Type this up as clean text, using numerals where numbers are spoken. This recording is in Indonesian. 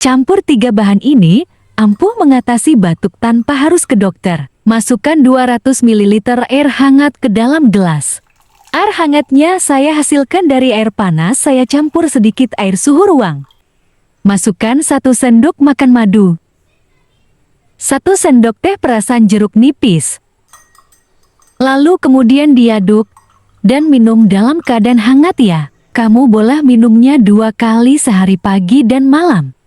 Campur 3 bahan ini, ampuh mengatasi batuk tanpa harus ke dokter. Masukkan 200 ml air hangat ke dalam gelas. Air hangatnya saya hasilkan dari air panas, saya campur sedikit air suhu ruang. Masukkan 1 sendok makan madu. 1 sendok teh perasan jeruk nipis. Lalu kemudian diaduk dan minum dalam keadaan hangat ya. Kamu boleh minumnya 2 kali sehari pagi dan malam.